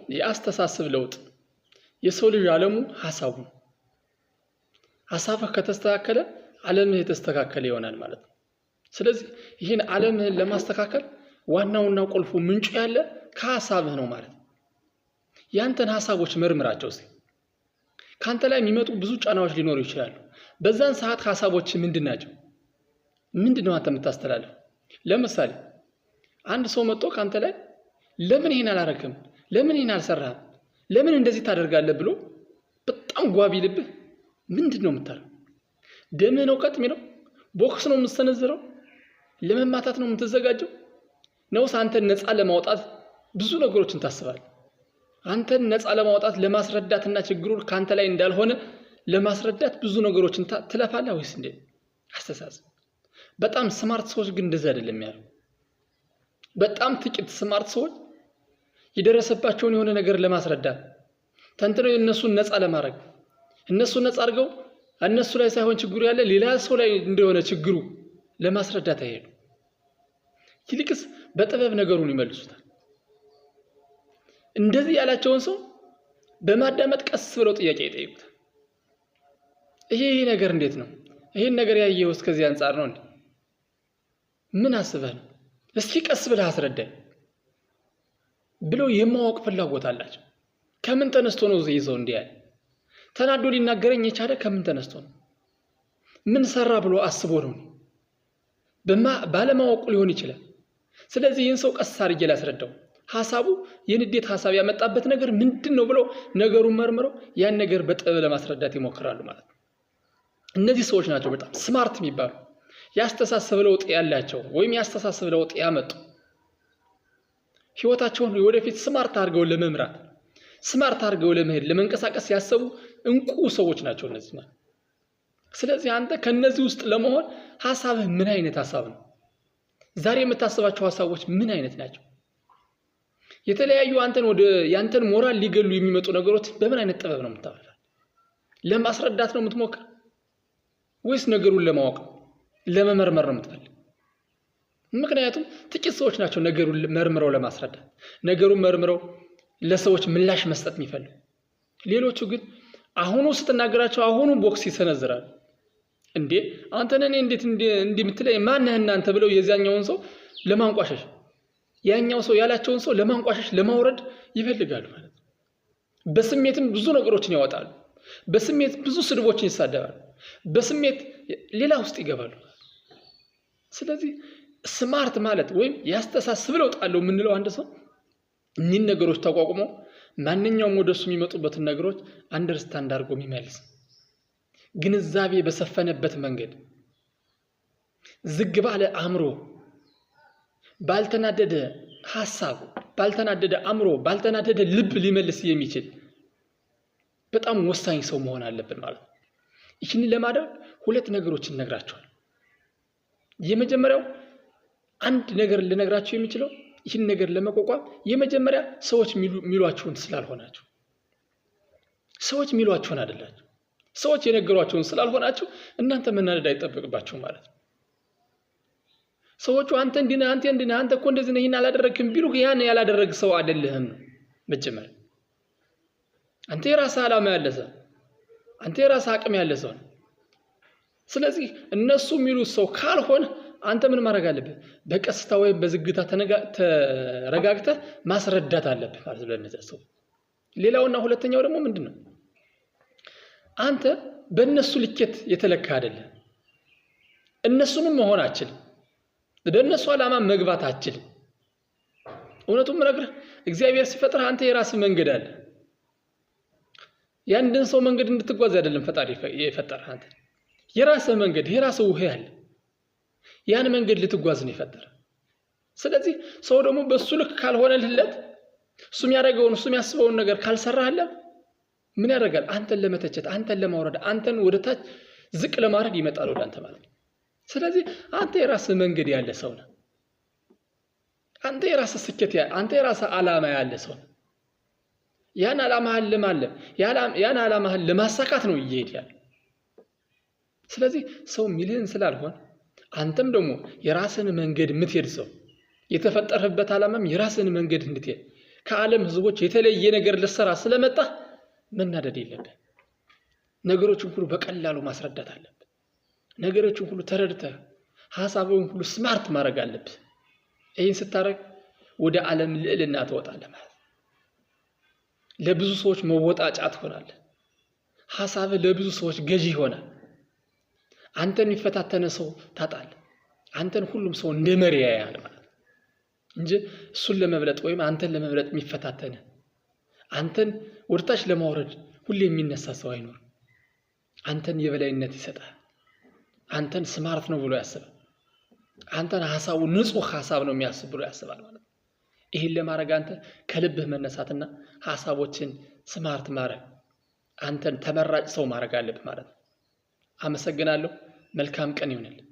የአስተሳሰብ ለውጥ የሰው ልጅ ዓለሙ ሐሳቡ ሐሳብህ ከተስተካከለ ዓለምህ የተስተካከለ ይሆናል ማለት ነው። ስለዚህ ይህን ዓለምህን ለማስተካከል ዋናውና ቁልፉ ምንጩ ያለ ከሐሳብህ ነው ማለት ነው። ያንተን ሐሳቦች መርምራቸው እስቲ። ካንተ ላይ የሚመጡ ብዙ ጫናዎች ሊኖሩ ይችላሉ። በዛን ሰዓት ሐሳቦች ምንድናቸው? ምንድነው አንተ የምታስተላልፈው? ለምሳሌ አንድ ሰው መጥቶ ካንተ ላይ ለምን ይሄን አላረክም? ለምን ይሄን አልሰራህም? ለምን እንደዚህ ታደርጋለህ ብሎ በጣም ጓቢ ልብህ ምንድነው የምታረው? ደምህ ነው ቀጥ የሚለው? ቦክስ ነው የምትሰነዝረው? ለመማታት ነው የምትዘጋጀው? ነውስ አንተን ነፃ ለማውጣት ብዙ ነገሮችን ታስባለህ? አንተን ነፃ ለማውጣት ለማስረዳትና ችግሩን ካንተ ላይ እንዳልሆነ ለማስረዳት ብዙ ነገሮችን ትለፋለህ ወይስ እንዴ? አስተሳሰብ በጣም ስማርት ሰዎች ግን እንደዛ አይደለም ያለው። በጣም ጥቂት ስማርት ሰዎች የደረሰባቸውን የሆነ ነገር ለማስረዳት ተንትነው እነሱን ነፃ ለማድረግ እነሱ ነፃ አድርገው እነሱ ላይ ሳይሆን ችግሩ ያለ ሌላ ሰው ላይ እንደሆነ ችግሩ ለማስረዳት አይሄዱ። ይልቅስ በጥበብ ነገሩን ይመልሱታል። እንደዚህ ያላቸውን ሰው በማዳመጥ ቀስ ብለው ጥያቄ ይጠይቁታል። ይሄ ነገር እንዴት ነው? ይሄን ነገር ያየው እስከዚህ አንፃር ነው እንዴ? ምን አስበህ ነው? እስኪ ቀስ ብለህ አስረዳኝ ብለው የማወቅ ፍላጎት አላቸው። ከምን ተነስቶ ነው ይዘው እንዲህ ያለ ተናዶ ሊናገረኝ የቻለ ከምን ተነስቶ ነው? ምን ሰራ ብሎ አስቦ ነው? ባለማወቁ ሊሆን ይችላል። ስለዚህ ይህን ሰው ቀስ አድርጌ ላስረዳው፣ ሐሳቡ የንዴት ሐሳብ ያመጣበት ነገር ምንድነው ብለው ነገሩን መርምረው ያን ነገር በጥበብ ለማስረዳት ይሞክራሉ ማለት ነው። እነዚህ ሰዎች ናቸው በጣም ስማርት የሚባሉ ያስተሳሰብ ለውጥ ያላቸው ወይም ያስተሳሰብ ለውጥ ያመጡ ህይወታቸውን ወደፊት ስማርት አድርገው ለመምራት ስማርት አድርገው ለመሄድ ለመንቀሳቀስ ያሰቡ እንቁ ሰዎች ናቸው እነዚህ ማለት። ስለዚህ አንተ ከነዚህ ውስጥ ለመሆን ሐሳብህ ምን አይነት ሐሳብ ነው? ዛሬ የምታስባቸው ሐሳቦች ምን አይነት ናቸው? የተለያዩ ያንተን ሞራል ሊገሉ የሚመጡ ነገሮች በምን አይነት ጥበብ ነው የምታወራው? ለማስረዳት ነው የምትሞክር ወይስ ነገሩን ለማወቅ ለመመርመር ነው የምትፈልግ? ምክንያቱም ጥቂት ሰዎች ናቸው ነገሩን መርምረው ለማስረዳት ነገሩን መርምረው ለሰዎች ምላሽ መስጠት የሚፈልጉ። ሌሎቹ ግን አሁኑ ስትናገራቸው አሁኑ ቦክስ ይሰነዝራሉ። እንዴ አንተ ነህ እንዴት እንደምትለይ ማነህ እናንተ ብለው የዚያኛውን ሰው ለማንቋሸሽ ያኛው ሰው ያላቸውን ሰው ለማንቋሸሽ ለማውረድ ይፈልጋሉ ማለት ነው። በስሜትም ብዙ ነገሮችን ያወጣሉ። በስሜት ብዙ ስድቦችን ይሳደባሉ። በስሜት ሌላ ውስጥ ይገባሉ። ስለዚህ ስማርት ማለት ወይም ያስተሳሰብ ለውጥ አለው የምንለው አንድ ሰው እኒህን ነገሮች ተቋቁሞ ማንኛውም ወደሱ የሚመጡበትን ነገሮች አንደርስታንድ አድርጎ የሚመልስ ግንዛቤ በሰፈነበት መንገድ ዝግ ባለ አእምሮ ባልተናደደ ሐሳብ ባልተናደደ አእምሮ ባልተናደደ ልብ ሊመልስ የሚችል በጣም ወሳኝ ሰው መሆን አለብን ማለት ነው። ይህን ለማድረግ ሁለት ነገሮችን ነግራቸዋል። የመጀመሪያው አንድ ነገር ልነግራቸው የሚችለው ይህን ነገር ለመቋቋም የመጀመሪያ ሰዎች ሚሏቸውን ስላልሆናቸው ሰዎች ሚሏቸውን አይደላችሁ ሰዎች የነገሯቸውን ስላልሆናችሁ እናንተ መናደድ አይጠበቅባችሁ ማለት ነው። ሰዎቹ አንተ እንዲና አንተ እኮ እንደዚህ ነህ አላደረክም ቢሉ ያን ያላደረግ ሰው አይደለህም ነው መጀመሪያ። አንተ የራስህ ዓላማ ያለ ሰው አንተ የራስህ አቅም ያለ ሰው። ስለዚህ እነሱ የሚሉት ሰው ካልሆነ አንተ ምን ማድረግ አለብህ? በቀስታ ወይም በዝግታ ተረጋግተህ ማስረዳት አለብህ ማለት ነው ለነዚህ ሰው። ሌላውና ሁለተኛው ደግሞ ምንድነው? አንተ በእነሱ ልኬት የተለካ አይደለም። እነሱንም መሆን አትችልም። በእነሱ ዓላማ መግባት አትችልም። እውነቱን ምነግርህ እግዚአብሔር ሲፈጥርህ አንተ የራስህ መንገድ አለ። ያንድን ሰው መንገድ እንድትጓዝ አይደለም ፈጣሪ የፈጠረህ። አንተ የራስህ መንገድ የራስህ ውሄ አለ። ያን መንገድ ልትጓዝ ነው የፈጠረ። ስለዚህ ሰው ደግሞ በሱ ልክ ካልሆነልለት እሱ የሚያደርገውን እሱ የሚያስበውን ነገር ካልሰራህለት ምን ያደርጋል? አንተን ለመተቸት አንተን ለማውረድ አንተን ወደታች ዝቅ ለማድረግ ይመጣል ወደ አንተ ማለት ነው። ስለዚህ አንተ የራስህ መንገድ ያለ ሰው ነህ። አንተ የራስህ ስኬት አንተ የራስህ ዓላማ ያለ ሰው ነህ። ያን ዓላማህን ያን ዓላማህን ለማሳካት ነው እየሄድ ያለ። ስለዚህ ሰው ሚልህን ስላልሆነ አንተም ደግሞ የራስህን መንገድ የምትሄድ ሰው የተፈጠረበት ዓላማም የራስህን መንገድ እንድትሄድ ከዓለም ህዝቦች የተለየ ነገር ልሰራ ስለመጣ መናደድ የለብህ። ነገሮችን ሁሉ በቀላሉ ማስረዳት አለብህ። ነገሮችን ሁሉ ተረድተህ ሐሳብህን ሁሉ ስማርት ማድረግ አለብህ። ይህን ስታረግ ወደ ዓለም ልዕልና ትወጣለህ ማለት ለብዙ ሰዎች መወጣጫ ትሆናለህ። ሐሳብህ ለብዙ ሰዎች ገዢ ይሆናል። አንተን የሚፈታተነ ሰው ታጣለህ። አንተን ሁሉም ሰው እንደ መሪ ያያል ማለት እንጂ እሱን ለመብለጥ ወይም አንተን ለመብለጥ የሚፈታተነ አንተን ወርታች ለማውረድ ሁሉ የሚነሳ ሰው አይኖርም። አንተን የበላይነት ይሰጣል። አንተን ስማርት ነው ብሎ ያስባል። አንተን ሐሳቡ ንጹህ ሐሳብ ነው የሚያስብ ብሎ ያስባል ማለት ነው። ይሄን ለማድረግ አንተ ከልብህ መነሳትና ሐሳቦችን ስማርት ማድረግ አንተን ተመራጭ ሰው ማድረግ አለብህ ማለት ነው። አመሰግናለሁ። መልካም ቀን ይሁንልህ።